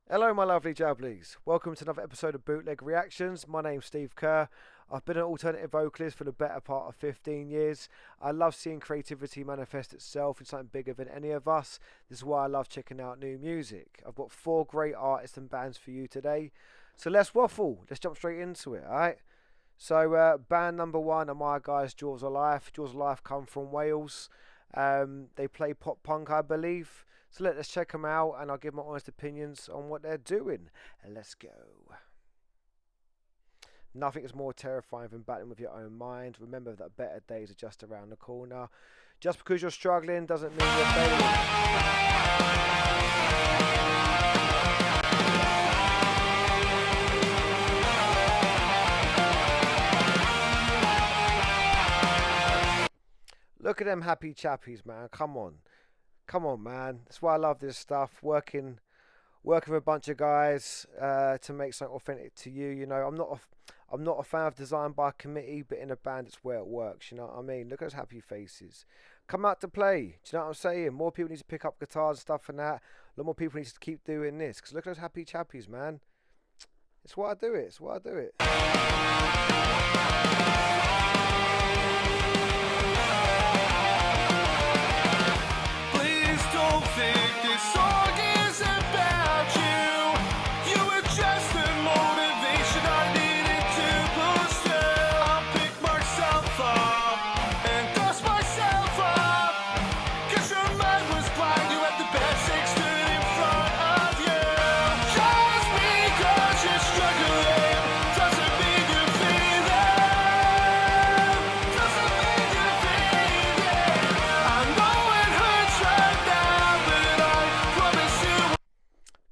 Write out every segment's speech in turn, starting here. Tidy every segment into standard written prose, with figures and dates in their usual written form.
Hello, my lovely jabblies. Welcome to another episode of Bootleg Reactions. My name's Steve Kerr. I've been an alternative vocalist for the better part of 15 years. I love seeing creativity manifest itself in something bigger than any of us. This is why I love checking out new music. I've got four great artists and bands for you today. So let's waffle. Let's jump straight into it, alright? So, band number one are my guys, Jaws of Life. Jaws of Life come from Wales. They play pop punk, I believe. So let's check them out and I'll give my honest opinions on what they're doing. Let's go. Nothing is more terrifying than battling with your own mind. Remember that better days are just around the corner. Just because you're struggling doesn't mean you're failing. Look at them happy chappies, man. Come on. Come on, man. That's why I love this stuff. Working with a bunch of guys to make something authentic to you. You know, I'm not a fan of design by committee, but in a band, it's where it works. You know what I mean? Look at those happy faces. Come out to play. Do you know what I'm saying? More people need to pick up guitars and stuff and that. A lot more people need to keep doing this. Because look at those happy chappies, man. It's why I do it. It's why I do it.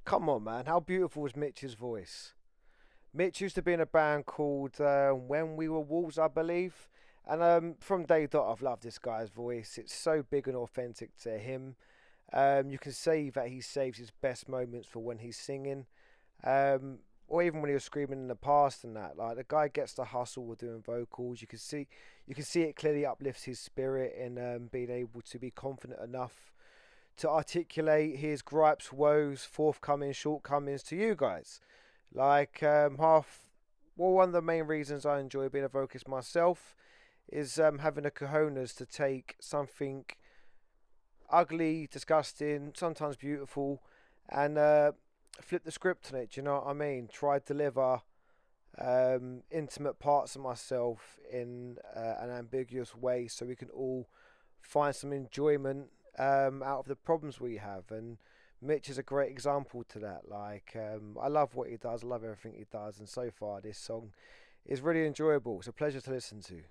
Come on, man. How beautiful was Mitch's voice? Mitch used to be in a band called When We Were Wolves, I believe. And from day dot, I've loved this guy's voice. It's so big and authentic to him. You can see that he saves his best moments for when he's singing. Or even when he was screaming in the past and that. Like, the guy gets the hustle with doing vocals. You can see it clearly uplifts his spirit in being able to be confident enough to articulate his gripes, woes, forthcoming shortcomings to you guys. Like one of the main reasons I enjoy being a vocalist myself is having the cojones to take something ugly, disgusting, sometimes beautiful, and flip the script on it. Do you know what I mean? Try to deliver intimate parts of myself in an ambiguous way, so we can all find some enjoyment out of the problems we have. And Mitch is a great example to that. Like, I love what he does, I love everything he does, and so far this song is really enjoyable. It's a pleasure to listen to.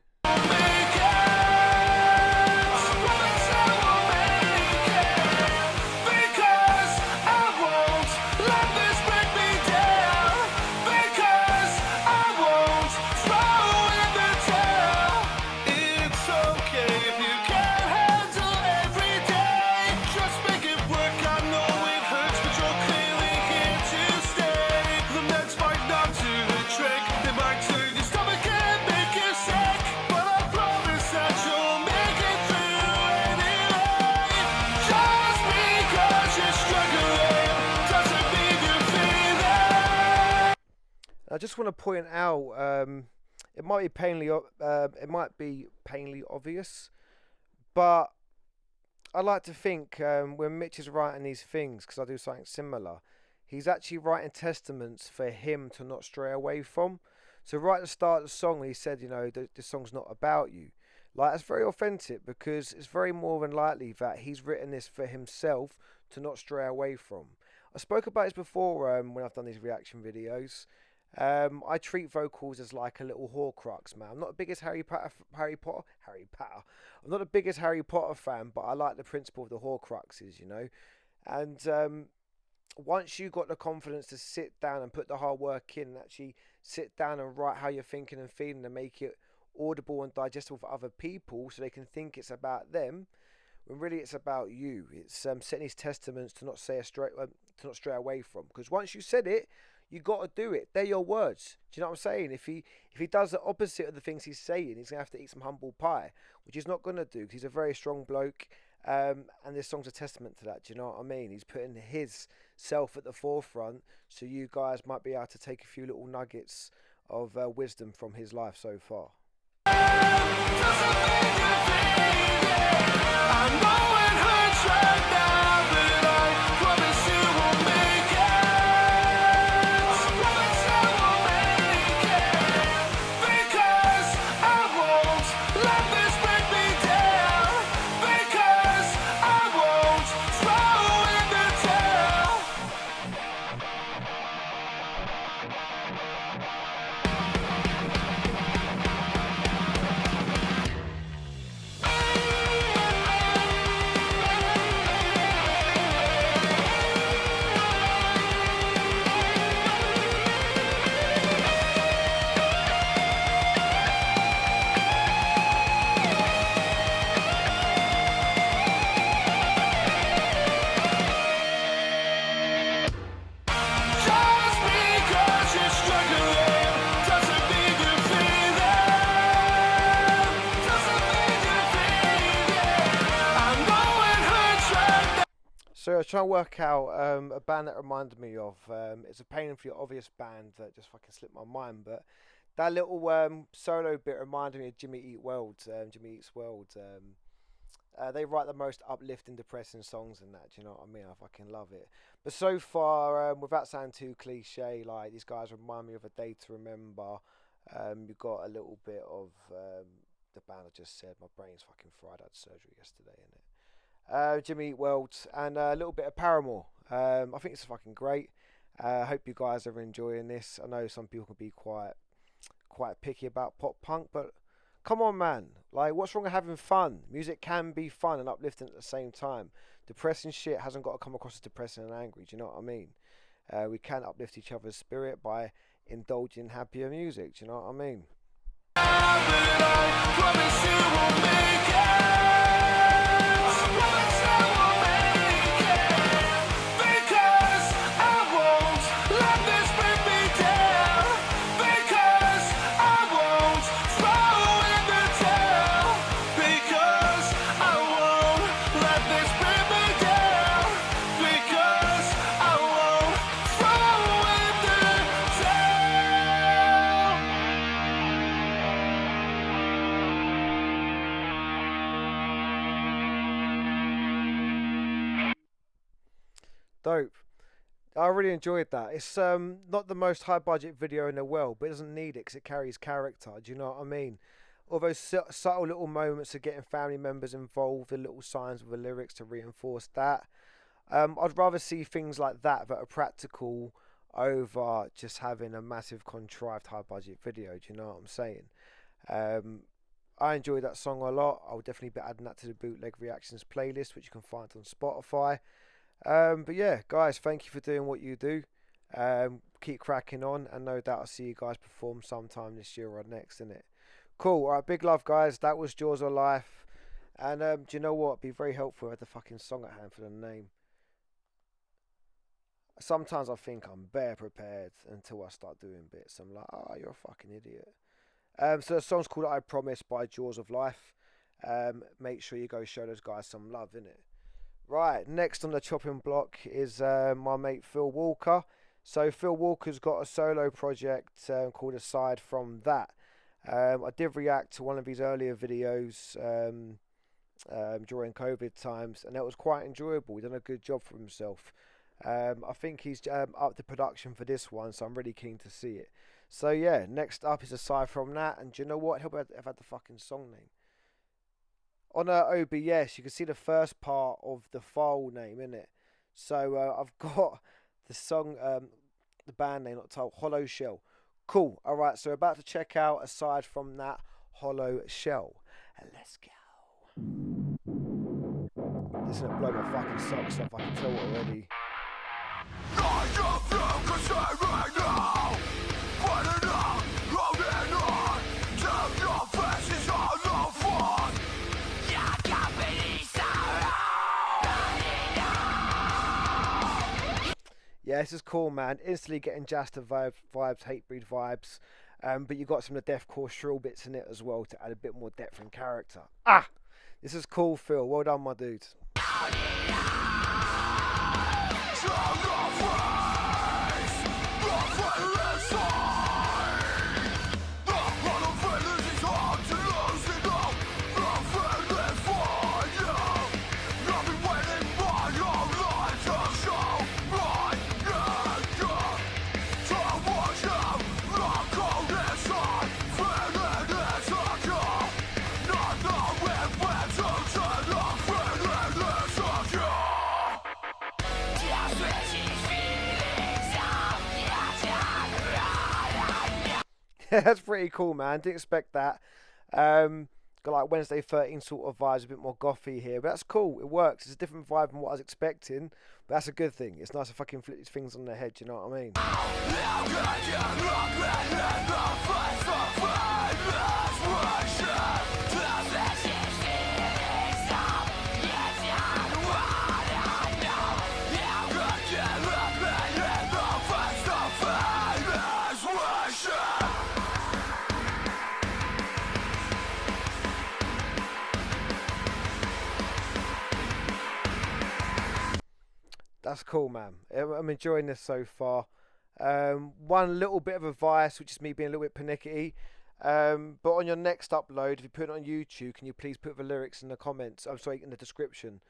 I just want to point out, it might be painfully obvious, but I like to think when Mitch is writing these things, because I do something similar, he's actually writing testaments for him to not stray away from. So right at the start of the song, he said, you know, this song's not about you. Like, that's very authentic, because it's very more than likely that he's written this for himself to not stray away from. I spoke about this before when I've done these reaction videos. I treat vocals as like a little Horcrux, man. I'm not the biggest Harry Potter. I'm not the biggest Harry Potter fan, but I like the principle of the Horcruxes, you know. And once you got the confidence to sit down and put the hard work in, and actually sit down and write how you're thinking and feeling, and make it audible and digestible for other people, so they can think it's about them, when really it's about you. It's setting these testaments to not stray away from. Because once you said it, you got to do it. They're your words. Do you know what I'm saying? If he does the opposite of the things he's saying, he's gonna have to eat some humble pie, which he's not gonna do. Because he's a very strong bloke, And this song's a testament to that. Do you know what I mean? He's putting his self at the forefront, so you guys might be able to take a few little nuggets of wisdom from his life so far. So I was trying to work out a band that reminded me of. It's a painfully obvious band that just fucking slipped my mind, but that little solo bit reminded me of Jimmy Eat World. Jimmy Eats World. They write the most uplifting, depressing songs and that. Do you know what I mean? I fucking love it. But so far, without sounding too cliche, like these guys remind me of A Day to Remember. You got a little bit of the band I just said. My brain's fucking fried. I had surgery yesterday, innit? Jimmy Eat World, and a little bit of Paramore. I think it's fucking great. I hope you guys are enjoying this. I know some people can be quite picky about pop punk, but come on, man. Like, what's wrong with having fun? Music can be fun and uplifting at the same time. Depressing shit hasn't got to come across as depressing and angry. Do you know what I mean? We can uplift each other's spirit by indulging in happier music. Do you know what I mean? Dope. I really enjoyed that. It's not the most high budget video in the world, but it doesn't need it because it carries character. Do you know what I mean? All those subtle little moments of getting family members involved, the little signs with the lyrics to reinforce that. I'd rather see things like that are practical over just having a massive contrived high budget video. Do you know what I'm saying? I enjoyed that song a lot. I'll definitely be adding that to the Bootleg Reactions playlist, which you can find on Spotify. But yeah, guys, thank you for doing what you do. Keep cracking on, and no doubt I'll see you guys perform sometime this year or next, innit? Cool. Alright, big love, guys. That was Jaws of Life. And do you know what? It'd be very helpful if I had the fucking song at hand for the name. Sometimes I think I'm bare prepared until I start doing bits. I'm like, oh, you're a fucking idiot. So the song's called I Promise by Jaws of Life. Make sure you go show those guys some love, innit? Right, next on the chopping block is my mate Phil Walker. So Phil Walker's got a solo project called Aside From That. I did react to one of his earlier videos during COVID times, and that was quite enjoyable. He done a good job for himself. I think he's up the production for this one, so I'm really keen to see it. So yeah, next up is Aside From That, and do you know what? I've had the fucking song name. On OBS, you can see the first part of the file name, innit? So I've got the song, the band name, not told, Hollow Shell. Cool. All right, so we're about to check out Aside From That, Hollow Shell. And let's go. This is gonna blow my fucking socks off, I can tell already. Yeah, this is cool, man. Instantly getting Jasta vibes, Hatebreed vibes. But you got some of the deathcore shrill bits in it as well to add a bit more depth and character. This is cool, Phil. Well done, my dude. That's pretty cool, man. Didn't expect that. Got like Wednesday 13 sort of vibes, a bit more gothy here, but that's cool. It works. It's a different vibe from what I was expecting, but that's a good thing. It's nice to fucking flip these things on their head. You know what I mean? That's cool, man. I'm enjoying this so far. One little bit of advice, which is me being a little bit pernickety. But on your next upload, if you put it on YouTube, can you please put the lyrics in the comments? I'm sorry, in the description.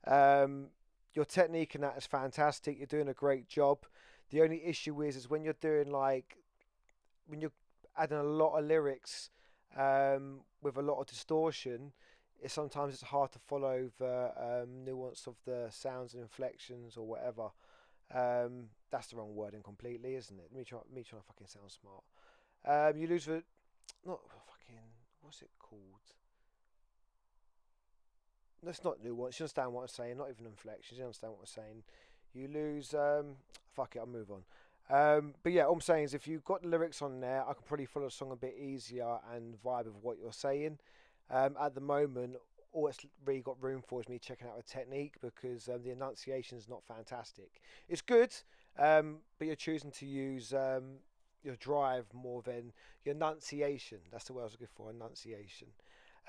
Your technique in that is fantastic. You're doing a great job. The only issue is when you're doing when you're adding a lot of lyrics with a lot of distortion. Sometimes it's hard to follow the nuance of the sounds and inflections or whatever. That's the wrong wording completely, isn't it? Me trying to fucking sound smart. You lose the not fucking what's it called? That's not nuance. You understand what I'm saying? Not even inflections. You understand what I'm saying? You lose. Fuck it. I'll move on. But yeah, all I'm saying is if you've got the lyrics on there, I can probably follow the song a bit easier and vibe with what you're saying. At the moment, all it's really got room for is me checking out the technique because the enunciation is not fantastic. It's good, but you're choosing to use your drive more than your enunciation. That's the word I was looking for, enunciation.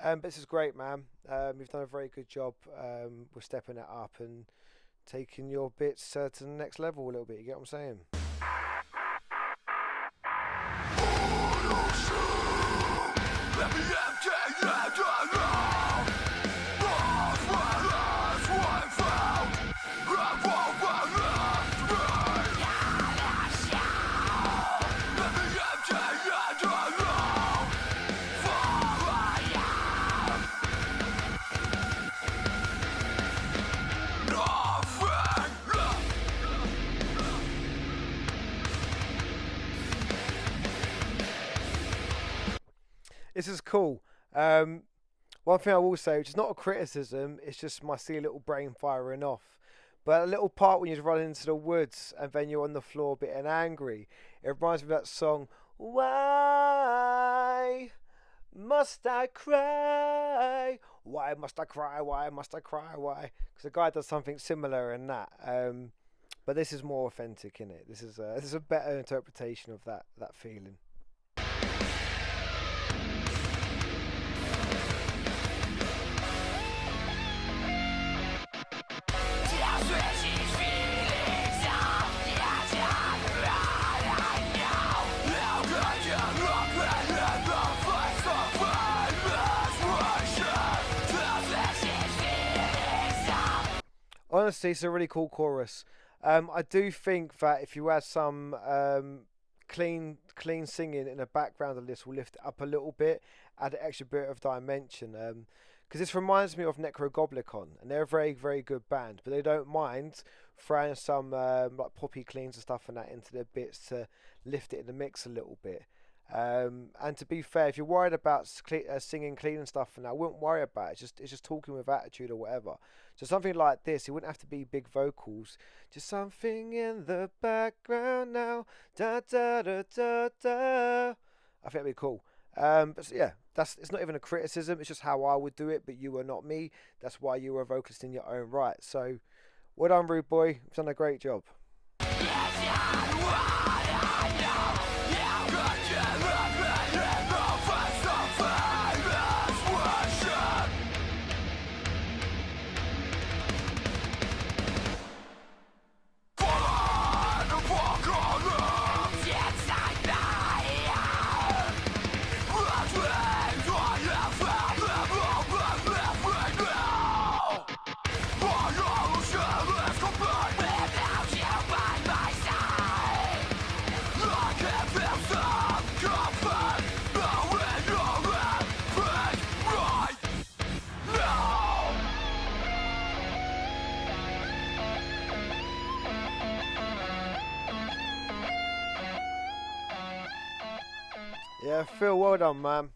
But this is great, man. You've done a very good job with stepping it up and taking your bits to the next level a little bit. You get what I'm saying? This is cool. One thing I will say, which is not a criticism, it's just my silly little brain firing off. But a little part when you run into the woods and then you're on the floor a bit and angry, it reminds me of that song, Why Must I Cry? Why must I cry? Why must I cry? Why? Because the guy does something similar in that. But this is more authentic in it. This is a better interpretation of that feeling. Honestly, it's a really cool chorus. I do think that if you had some clean singing in the background of this, will lift it up a little bit, add an extra bit of dimension. Because this reminds me of Necrogoblicon, and they're a very, very good band, but they don't mind throwing some like poppy cleans and stuff and that into their bits to lift it in the mix a little bit. And to be fair, if you're worried about singing clean and stuff and that, I wouldn't worry about it. It's just talking with attitude or whatever. So something like this, it wouldn't have to be big vocals. Just something in the background now. Da da da da da. I think that'd be cool. But so, yeah, it's not even a criticism. It's just how I would do it. But you are not me. That's why you are a vocalist in your own right. So well done, Rude Boy. You've done a great job. Yeah, Phil, well done, man.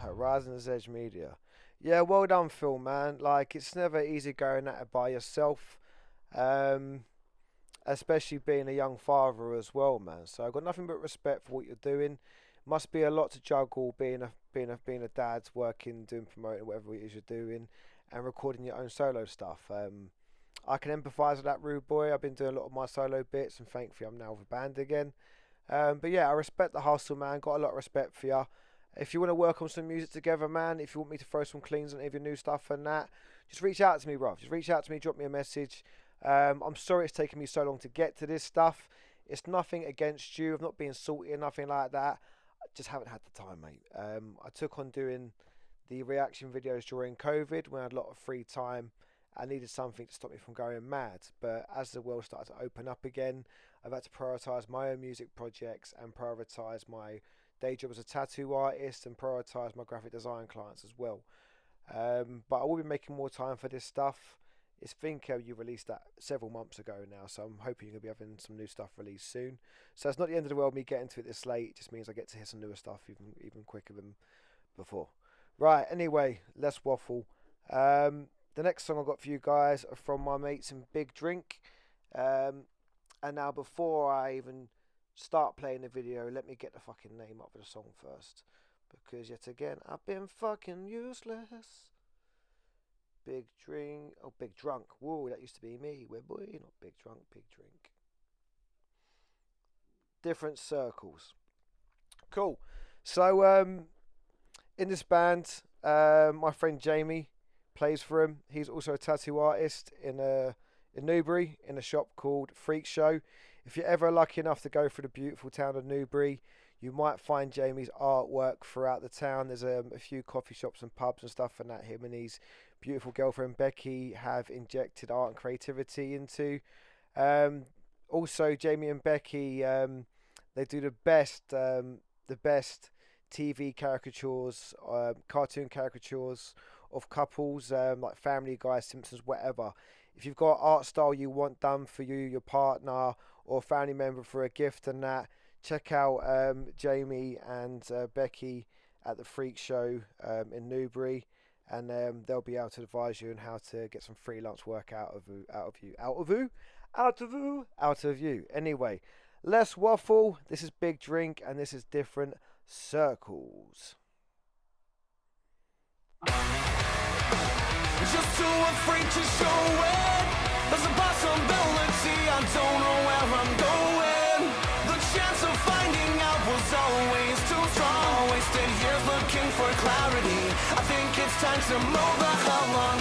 Horizon's Edge Media. Yeah, well done, Phil, man. Like, it's never easy going at it by yourself, um, especially being a young father as well, man. So I've got nothing but respect for what you're doing. Must be a lot to juggle being a dad, working, doing promoting, whatever it is you're doing, and recording your own solo stuff. I can empathise with that, rude boy. I've been doing a lot of my solo bits, and thankfully I'm now with a band again. But yeah, I respect the hustle, man. Got a lot of respect for you. If you want to work on some music together, man, if you want me to throw some cleans on any of your new stuff and that, just reach out to me, bro. Just reach out to me, drop me a message. I'm sorry it's taken me so long to get to this stuff. It's nothing against you. I've not been salty or nothing like that. I just haven't had the time, mate. I took on doing the reaction videos during COVID when I had a lot of free time. I needed something to stop me from going mad. But as the world started to open up again, I've had to prioritise my own music projects and prioritise my day job as a tattoo artist and prioritise my graphic design clients as well. But I will be making more time for this stuff. It's think you released that several months ago now, so I'm hoping you're going to be having some new stuff released soon. So it's not the end of the world me getting to it this late. It just means I get to hear some newer stuff even quicker than before. Right, anyway, less waffle. The next song I got for you guys are from my mates in Big Drink. And now before I even start playing the video, let me get the fucking name up of the song first. Because yet again, I've been fucking useless. Big drink. Oh, big drunk. Whoa, that used to be me. We're boy, not big drunk, big drink. Different circles. Cool. So, in this band, my friend Jamie plays for him. He's also a tattoo artist in Newbury in a shop called Freak Show. If you're ever lucky enough to go through the beautiful town of Newbury, you might find Jamie's artwork throughout the town. There's a few coffee shops and pubs and stuff, and that him and his beautiful girlfriend Beccie have injected art and creativity into. Um, Also, Jamie and Beccie, they do the best TV caricatures, cartoon caricatures of couples, like Family Guy, Simpsons, whatever. If you've got art style you want done for you, your partner, or family member for a gift and that, check out Jamie and Beccie at the Freak Show in Newbury, and they'll be able to advise you on how to get some freelance work out of you. Anyway, less waffle. This is Big Drink, and this is Different Circles. Just too afraid to show it. There's a possibility I don't know where I'm going. The chance of finding out was always too strong. Wasted years looking for clarity. I think it's time to move the hell on.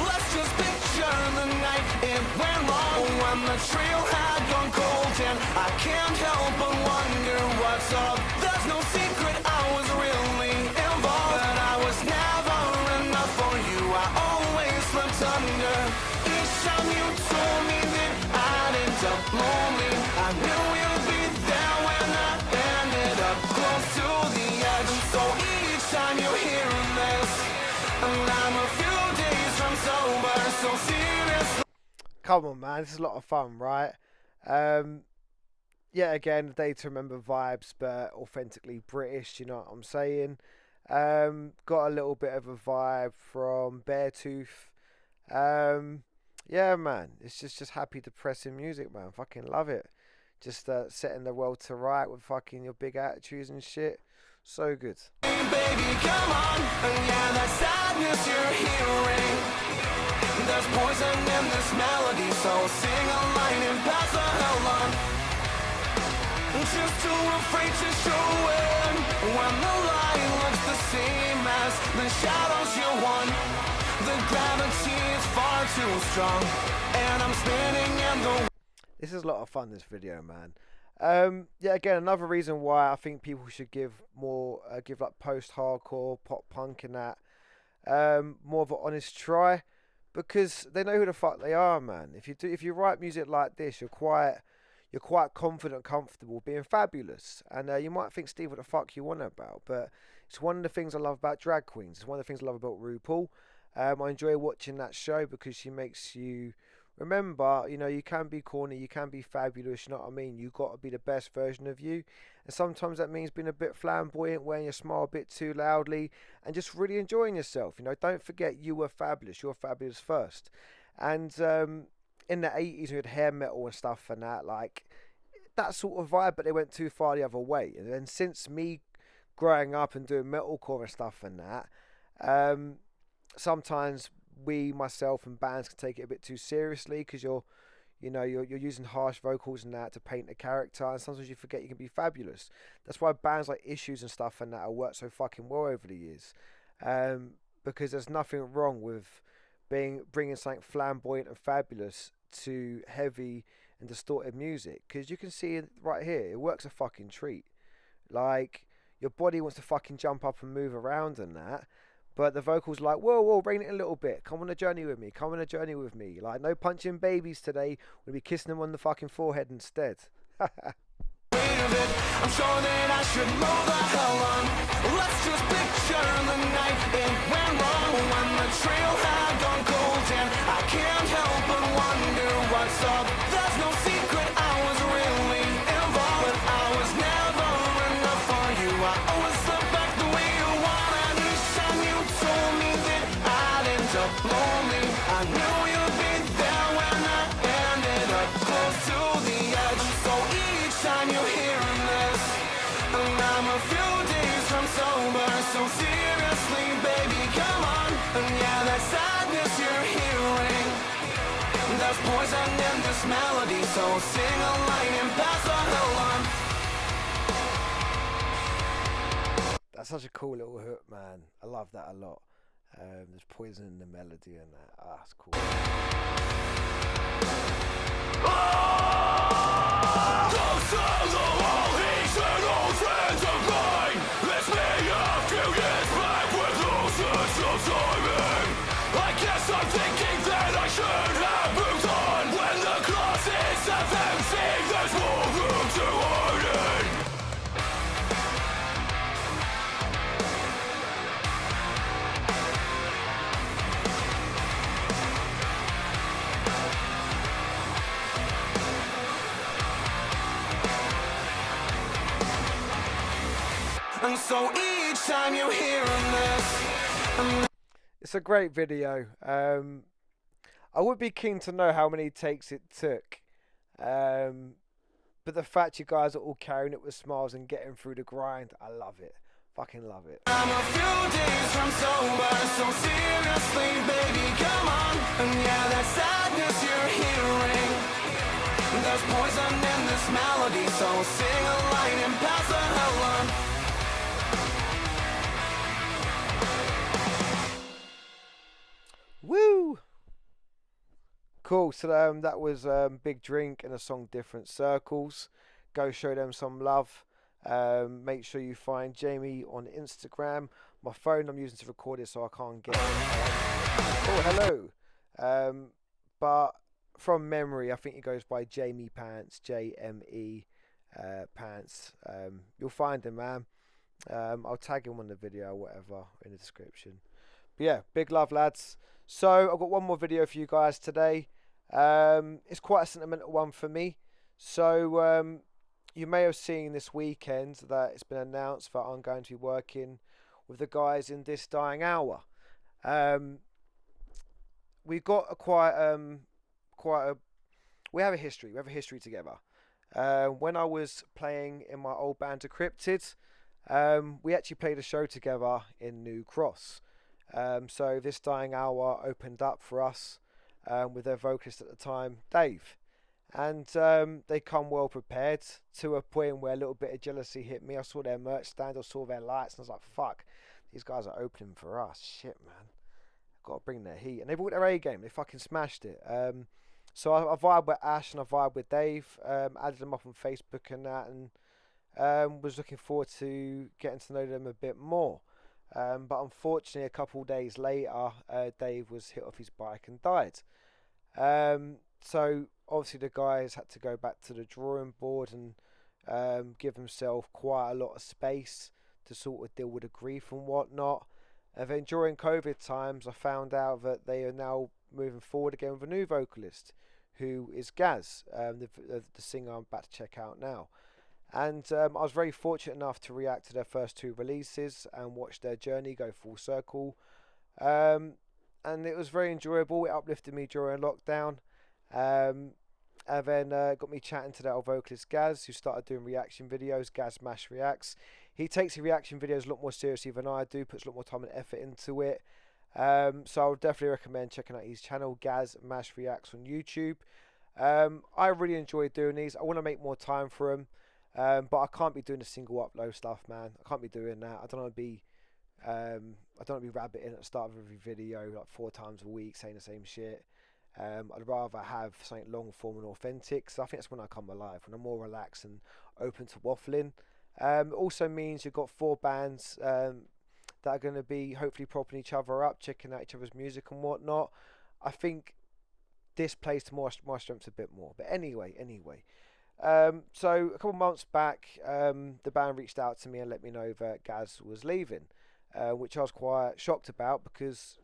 Let's just picture the night it went wrong. When the trail had gone cold and I can't help but wonder what's up. There's no secret I was really involved, but I was never enough for you. I always slipped under. Each time you told me that I'd end up lonely, I knew you'd be there when I ended up close to the edge. So each time you hear this, and I'm a few days from sober, so serious. Come on, man, this is a lot of fun, right? Yeah, again, day to remember vibes, but authentically British. You know what I'm saying? Got a little bit of a vibe from Beartooth. Yeah, man, it's just happy, depressing music, man. Fucking love it. Just setting the world to right with fucking your big attitudes and shit. So good. Hey, baby, come on, and yeah, that sadness you're hearing. There's poison in this melody, so sing a line and pass the hell on. Just too afraid to show it. When the light looks the same as the shadows you want. The gravity is far too strong, and I'm spinning in the. This is a lot of fun, this video, man. Yeah, again, another reason why I think people should give like post-hardcore, pop punk and that, more of an honest try, because they know who the fuck they are, man. If you write music like this, you're quite confident, comfortable, being fabulous, and you might think, Steve, what the fuck you want about? But it's one of the things I love about drag queens. It's one of the things I love about RuPaul. I enjoy watching that show because she makes you remember, you know, you can be corny, you can be fabulous, you know what I mean? You got to be the best version of you. And sometimes that means being a bit flamboyant, wearing your smile a bit too loudly, and just really enjoying yourself. You know, don't forget you were fabulous. You were fabulous first. And in the 80s, we had hair metal and stuff and that, like that sort of vibe, but they went too far the other way. And then since me growing up and doing metalcore and stuff and that, sometimes we, myself, and bands can take it a bit too seriously because you're using harsh vocals and that to paint a character, and sometimes you forget you can be fabulous. That's why bands like Issues and stuff and that have worked so fucking well over the years, because there's nothing wrong with bringing something flamboyant and fabulous to heavy and distorted music, because you can see it right here, it works a fucking treat. Like, your body wants to fucking jump up and move around and that, but the vocals like, whoa, whoa, rein it in a little bit. Come on a journey with me. Come on a journey with me. Like, no punching babies today. We'll be kissing them on the fucking forehead instead. I'm sure that I should mow the hell on. Let's just picture the night it went wrong when the trail had gone cold, and I can't help but wonder what's up. There's no secret, I was really involved, but I was never enough for you. I always look back the way you wanted. Each time you told me that I'd end up lonely, I knew you'd be there when I ended up close to the edge. So each time you hear this, and I'm a few days from sober, so seriously, baby, come on. And yeah, that sadness you're hearing, there's poison in this melody, so sing a line and pass the hell on. That's such a cool little hook, man. I love that a lot. There's poison in the melody and that. Ah, it's cool. Close to the wall, he's an old friend of mine. It's me a few years back with no sense of timing. I guess I'm thinking that I should have moved on. When the closets have empty, there's more room to hide in. And so each time you hear this, It's a great video. I would be keen to know how many takes it took. But the fact you guys are all carrying it with smiles and getting through the grind, I love it. Fucking love it. I'm a few days from sober, so seriously, baby, come on. And yeah, that sadness you're hearing, there's poison in this melody, so sing a line and pass the hell on. Woo! Cool. So that was Big Drink and a song Different Circles. Go show them some love. Make sure you find Jamie on Instagram. My phone I'm using to record it, so I can't get it. Oh, hello. But from memory, I think he goes by Jamie Pants, JME Pants. You'll find him, man. I'll tag him on the video or whatever in the description. But yeah, big love, lads. So I've got one more video for you guys today. It's quite a sentimental one for me. So you may have seen this weekend that it's been announced that I'm going to be working with the guys in This Dying Hour. We've got we have a history. We have a history together. When I was playing in my old band Decrypted, we actually played a show together in New Cross. So This Dying Hour opened up for us with their vocalist at the time, Dave. And they come well prepared to a point where a little bit of jealousy hit me. I saw their merch stand, I saw their lights, and I was like, fuck, these guys are opening for us. Shit, man. Got to bring their heat. And they brought their A game. They fucking smashed it. So I vibe with Ash and I vibe with Dave. Added them up on Facebook and that, and was looking forward to getting to know them a bit more. But unfortunately, a couple of days later, Dave was hit off his bike and died. So obviously the guys had to go back to the drawing board and give himself quite a lot of space to sort of deal with the grief and whatnot. And then during COVID times, I found out that they are now moving forward again with a new vocalist, who is Gaz, the singer I'm about to check out now. And I was very fortunate enough to react to their first two releases and watch their journey go full circle. And it was very enjoyable. It uplifted me during lockdown. And then got me chatting to that old vocalist Gaz, who started doing reaction videos. Gaz Mash Reacts. He takes the reaction videos a lot more seriously than I do, puts a lot more time and effort into it. So I would definitely recommend checking out his channel, Gaz Mash Reacts, on YouTube. I really enjoy doing these. I want to make more time for them, but I can't be doing the single upload stuff, man. I can't be doing that. I don't want to be rabbiting at the start of every video like 4 times a week saying the same shit. I'd rather have something long form and authentic. So I think that's when I come alive, when I'm more relaxed and open to waffling. It also means you've got 4 bands that are going to be hopefully propping each other up, checking out each other's music and whatnot. I think this plays to my strengths a bit more. But anyway. So a couple of months back, the band reached out to me and let me know that Gaz was leaving, which I was quite shocked about, because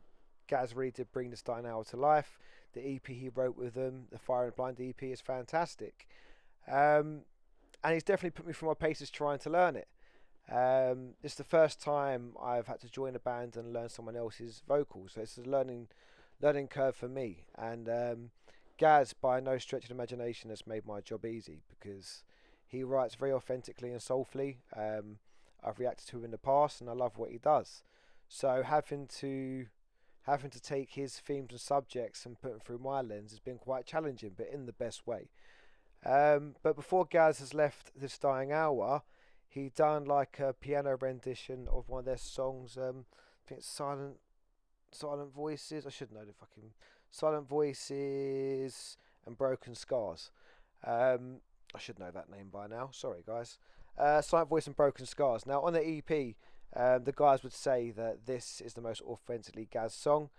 Gaz really did bring this Dying Hour to life. The EP he wrote with them, the Fire and Blind EP, is fantastic. And he's definitely put me through my paces trying to learn it. It's the first time I've had to join a band and learn someone else's vocals, so it's a learning curve for me. And Gaz, by no stretch of the imagination, has made my job easy, because he writes very authentically and soulfully. I've reacted to him in the past, and I love what he does. So having to take his themes and subjects and put them through my lens has been quite challenging, but in the best way. But before Gaz has left this Dying Hour, he done like a piano rendition of one of their songs. I think it's Silent Voices. I should know the fucking Silent Voices and Broken Scars. I should know that name by now. Sorry, guys. Silent Voice and Broken Scars. Now, on the EP, the guys would say that this is the most authentically Gaz song.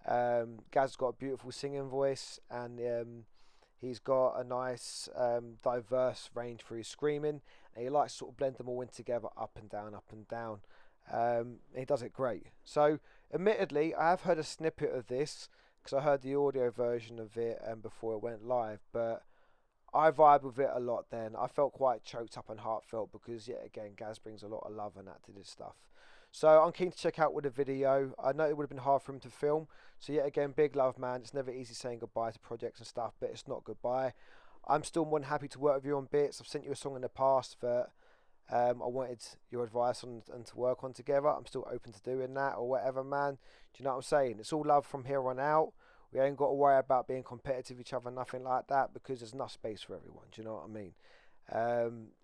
Gaz's got a beautiful singing voice, and he's got a nice diverse range for his screaming, and he likes to sort of blend them all in together, up and down, up and down. He does it great. So admittedly, I have heard a snippet of this, because I heard the audio version of it before it went live, but I vibe with it a lot then. I felt quite choked up and heartfelt, because yet again, Gaz brings a lot of love and that to this stuff. So I'm keen to check out with the video. I know it would have been hard for him to film, so yet again, big love, man. It's never easy saying goodbye to projects and stuff, but it's not goodbye. I'm still more than happy to work with you on bits. I've sent you a song in the past that I wanted your advice on and to work on together. I'm still open to doing that or whatever, man. Do you know what I'm saying? It's all love from here on out. We ain't got to worry about being competitive with each other, nothing like that, because there's enough space for everyone. Do you know what I mean?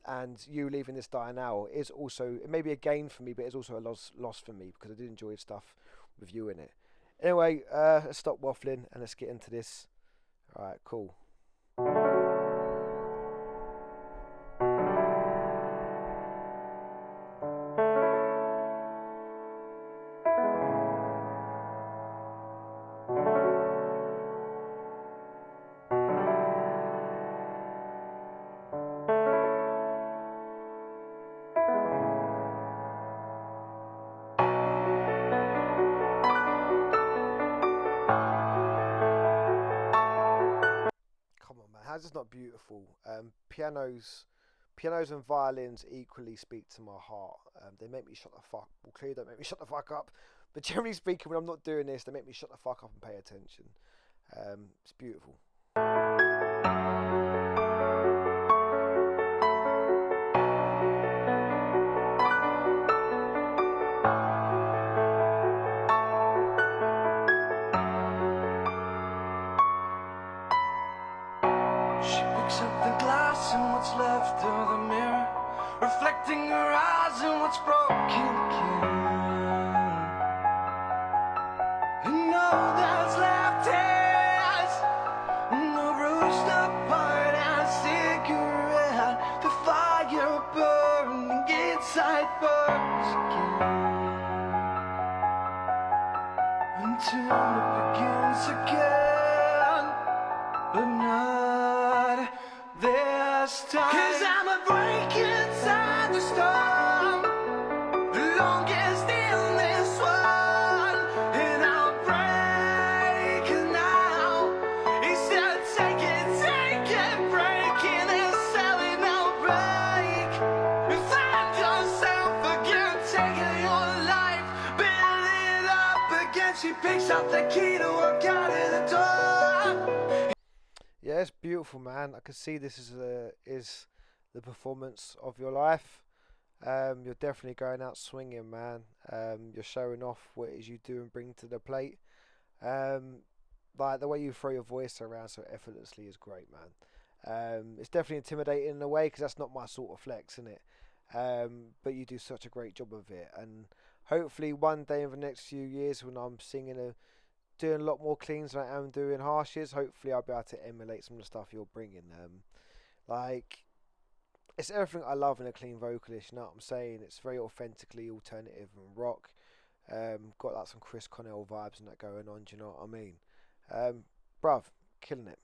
And you leaving this Dying Hour is also, it may be a gain for me, but it's also a loss for me, because I did enjoy stuff with you in it. Anyway, let's stop waffling and let's get into this. Alright, cool. How's this not beautiful? Pianos and violins equally speak to my heart. They make me shut the fuck. Well, clearly don't make me shut the fuck up, but generally speaking, when I'm not doing this, they make me shut the fuck up and pay attention. It's beautiful. What's left of the mirror, reflecting her eyes and what's broken again. And all that's left is no bruised up part and a cigarette. The fire burning inside burns again until it begins again, but not this time. 'Cause I'm a break inside the storm, the longest got the key to walk out of the door. Yeah, it's beautiful, man. I can see this is the performance of your life. You're definitely going out swinging, man. You're showing off what it is you do and bring to the plate. Um, like the way you throw your voice around so effortlessly is great, man. It's definitely intimidating in a way because that's not my sort of flex, isn't it? But you do such a great job of it, and hopefully one day in the next few years when I'm doing a lot more cleans than I am doing harshes, hopefully I'll be able to emulate some of the stuff you're bringing. Like it's everything I love in a clean vocalist. You know what I'm saying? It's very authentically alternative and rock. Got like some Chris Cornell vibes and that going on. Do you know what I mean? Bruv, killing it.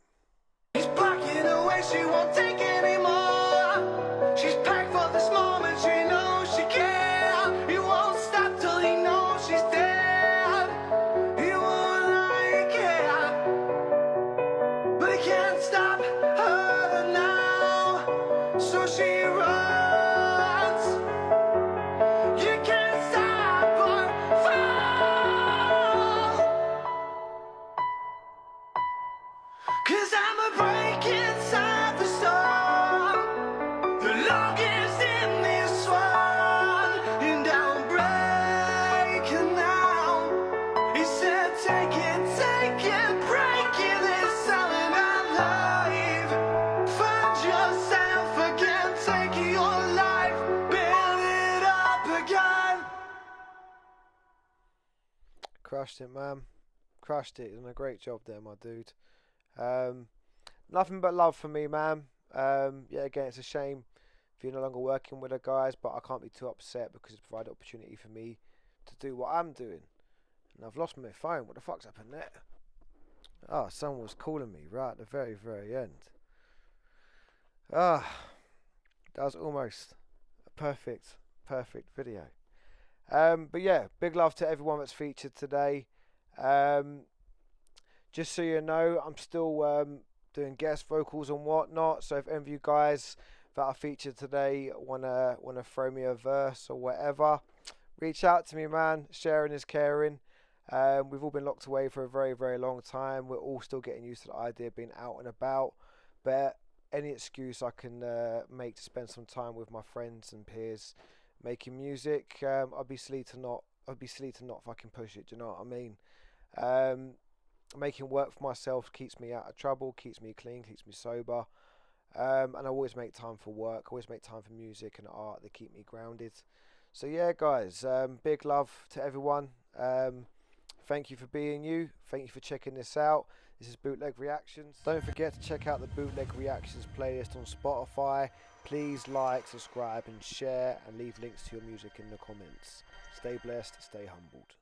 She's blocking away, she won't take anymore. She's packed for this moment, she knows she can. You won't stop till you know she's dead. You won't like it, but it can't stop her now. So she runs. You can't stop or fall. 'Cause I'm a break inside the storm, the longest in this one, and I'm breaking now. He said, take it, break it, it's selling our life. Find yourself again, take your life, build it up again. Crushed it, man. Crushed it. You've done a great job there, my dude. Nothing but love for me, man. Yeah, again, it's a shame if you're no longer working with the guys, but I can't be too upset because it's provided opportunity for me to do what I'm doing. And I've lost my phone. What the fuck's happened there? Oh, someone was calling me right at the very, very end. Ah, that was almost a perfect video. But yeah, big love to everyone that's featured today. Just so you know, I'm still doing guest vocals and whatnot. So if any of you guys that are featured today wanna throw me a verse or whatever, reach out to me, man. Sharing is caring. We've all been locked away for a very, very long time. We're all still getting used to the idea of being out and about. But any excuse I can make to spend some time with my friends and peers making music, I'd be silly to not fucking push it. Do you know what I mean? Making work for myself keeps me out of trouble, keeps me clean, keeps me sober, and I always make time for work, always make time for music and art that keep me grounded. So yeah, guys, big love to everyone. Thank you for being you. Thank you for checking this out. This is Bootleg Reactions. Don't forget to check out the Bootleg Reactions playlist on Spotify. Please like, subscribe and share, and leave links to your music in the comments. Stay blessed, stay humbled.